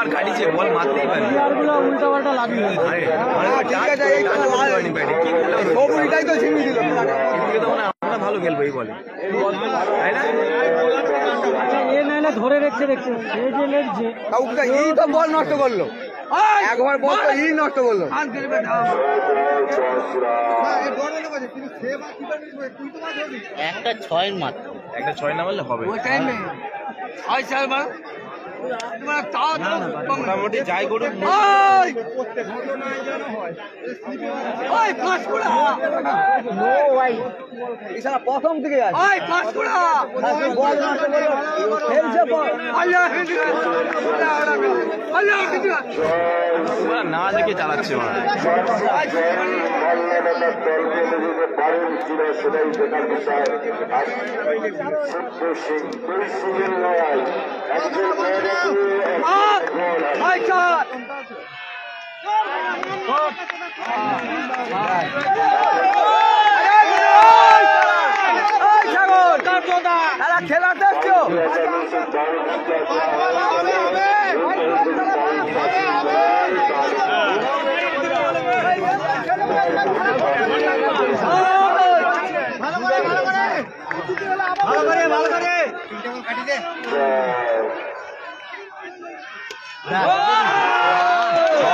বার কাটিছে বল মারতেই পারে উল্টা পাল্টা লাগিয়ে আমরা ভালো খেলবো এই বলে তাই না এ না ধরে রেখে দেখছে এই তো বল নষ্ট করলো একবার বল তো ই নষ্ট করলো একটা 6 মাত্র একটা 6 না বললে হবে মোটামুটি যাই করুক প্রথম থেকে না দেখে চালাচ্ছে খেলা দেখছো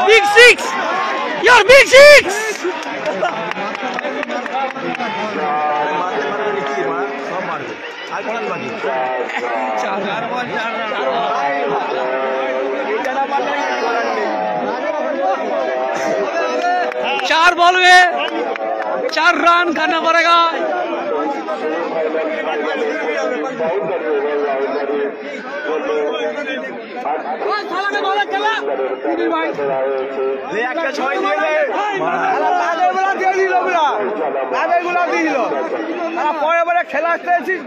Big six! Your big six! সব মারবে আর কোন বাকি चार बॉल में 4 रन करना पड़ेगा একটা 6 দিয়ে দে পরে পরে খেলা আসতে আছিস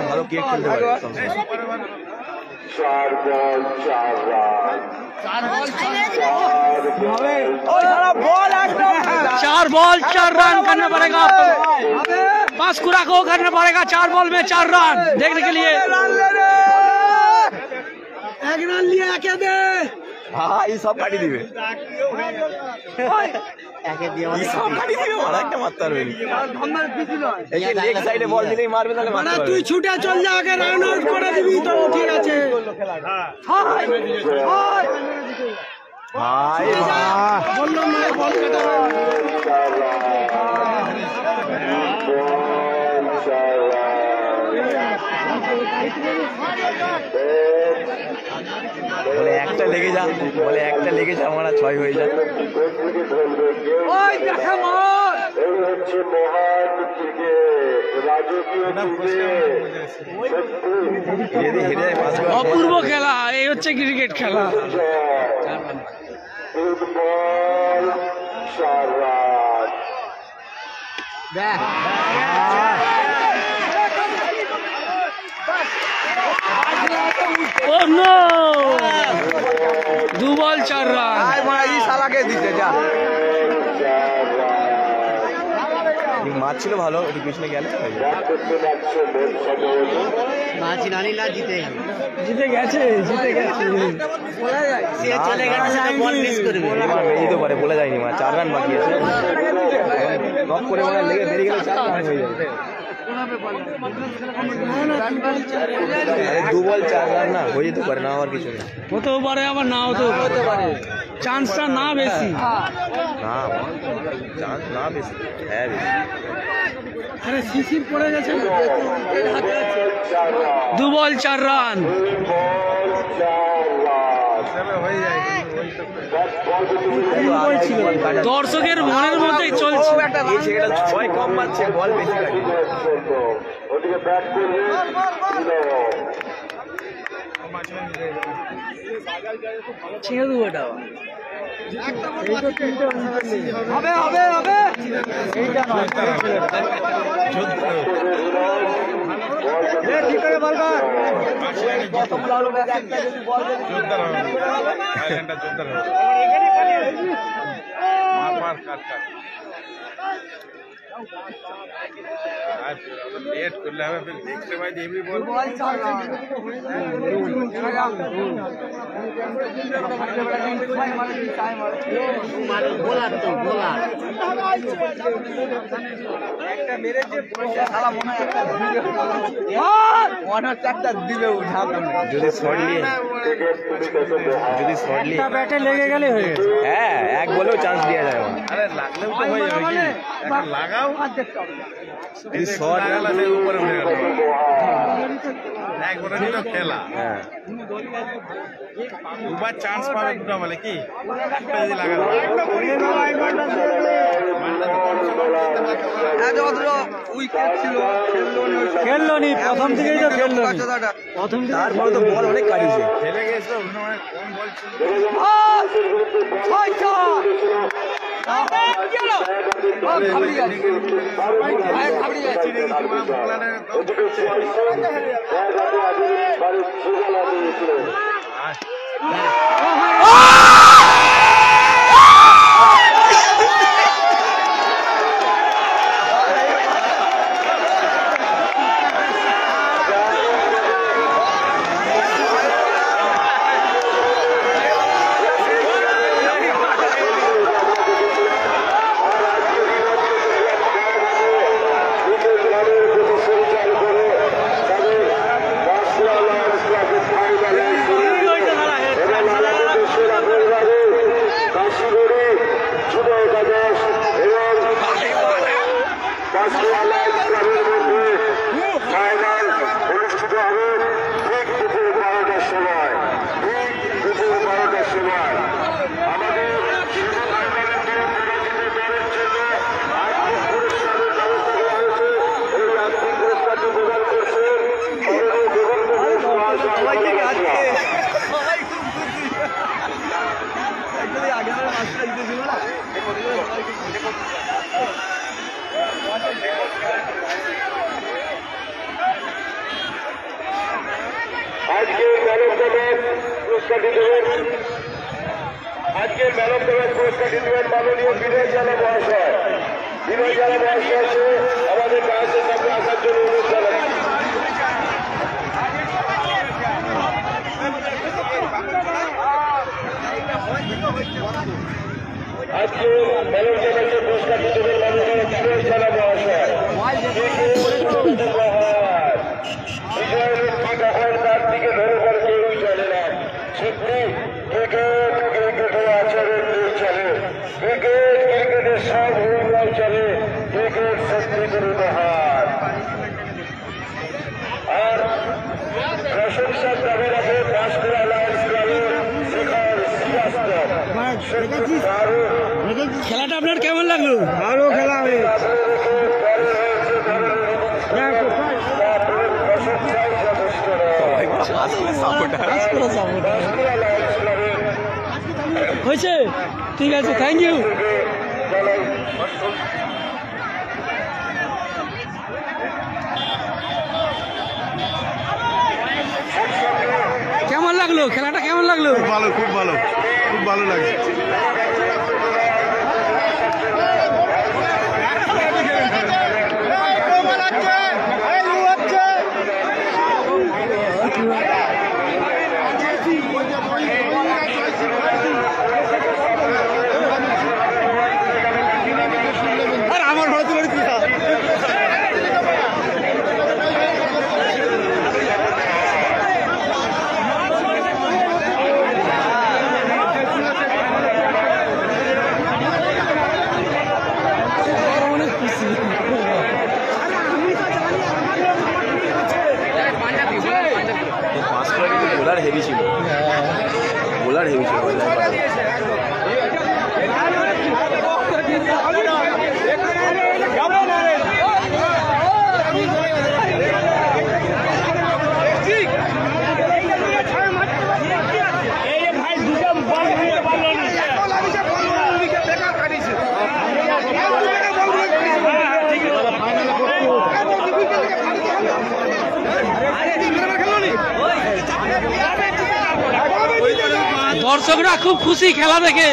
ভালো কে খেলতে পারে 4 বল 4 রান 4 बॉल 4 रन करना पड़ेगा 5 खुराक को करना पड़ेगा 4 बॉल में 4 रन देखने के लिए एक रन लिया क्या दे हाँ ये सब काटी दिए सब काटी दिए मारा क्या मारता है ये लेग साइडे बॉल दिले मार में ताले मारता है तू छूटे चल जा के रन आउट করে দিবি তো ঠিক আছে ভাই বললাম না বল কাটা বলে একটা লেগে যা আমরা 6 হয়ে যায় ওই দেখা মার এই হচ্ছে মহান ক্রিকেট রাজকীয় অপূর্ব খেলা এই হচ্ছে ক্রিকেট খেলা football 4 run Oh no! 2 ball 4 run শালাকে দিতে যা মাছ ছিল ভালো একটু পিছনে গেলে জিতে গেছে সে চলে গেছে বল মিস করবে বেরিয়ে তো পারে বলে যায়নি মা 4 রান বাকি আছে নক করে মানে লেগে বেরিয়ে গেলে 4 রান হয়ে যাবে 2 বল 4 রান না হয়ে যেতে পারে না আর কিছু না হতেও পারে আবার না হতেও পারে চান্সটা না বেশি না চান্স না বেশি হ্যাঁ বেশি আরে শিশির পড়ে গেছে 2 बॉल 4 रन দর্শকের মনের মধ্যেই চলছে এই ছেলেটা 6 কম মারছে বল বেশি কাটে ওদিকে ব্যাট করবে ছেড়ে দেবো এটা হবে হবে হবে ঠিক করে বল लेट करले हमें फिर नेक्स्ट बार ये भी बोल বোলার তো বোলার যদি শর্ট নিয়ে ব্যাটে লেগে গেলে হয়ে গেছে। হ্যাঁ এক বলেও চান্স দেওয়া যায় না। যদি শর্ট খেলা হ্যাঁ দুবার চান্স পাবে দুটো বলে কি একটা যদি লাগানো খেললো নি প্রথম থেকেই তো খেললো নি। প্রথম থেকে তারপরে তো বল অনেক কাটিয়েছে। খেলে গেছিল অন্য মানে কম বল ছিল আজকের ম্যান অফ দ্য ম্যাচ পুরস্কারটি দেবেন মাননীয় বিনয় জানা মহাশয়। বিনয় জানা মহাশয়কে আমাদের কাছে সামনে আসার জন্য অনুরোধ জানাচ্ছি। আজকে ম্যান অফ দ্য ম্যাচের পুরস্কারটি দেবেন মাননীয় বিনয় জানা মহাশয়। বিজয় লক্ষ্মী কখন তার দিকে ধরে পড়ে কেউই চলে না। সত্যি ক্রিকেট ক্রিকেটের আচরণ নিয়ে চলে, ক্রিকেট ক্রিকেটের সব রুলরাও চলে, ক্রিকেট সত্যি করে মহান। আর প্রশংসার দাবি রাখে বাঁশকুড়া লায়ন্স ক্লাবের শেখর শ্রীবাস্তব। খেলাটা আপনার কেমন লাগলো? ভালো খেলা হয়ে হয়েছে। ঠিক আছে, থ্যাংক ইউ। কেমন লাগলো খেলাটা? কেমন লাগলো? ভালো, খুব ভালো, খুব ভালো লাগে। বোলার হেভি ছিল, বোলার হেভি ছিল। দর্শকরা খুব খুশি খেলা দেখে।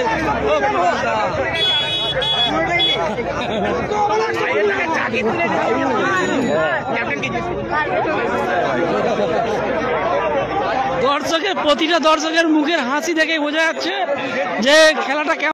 দর্শকের প্রতিটা দর্শকের মুখের হাসি দেখে বোঝা যাচ্ছে যে খেলাটা কেমন।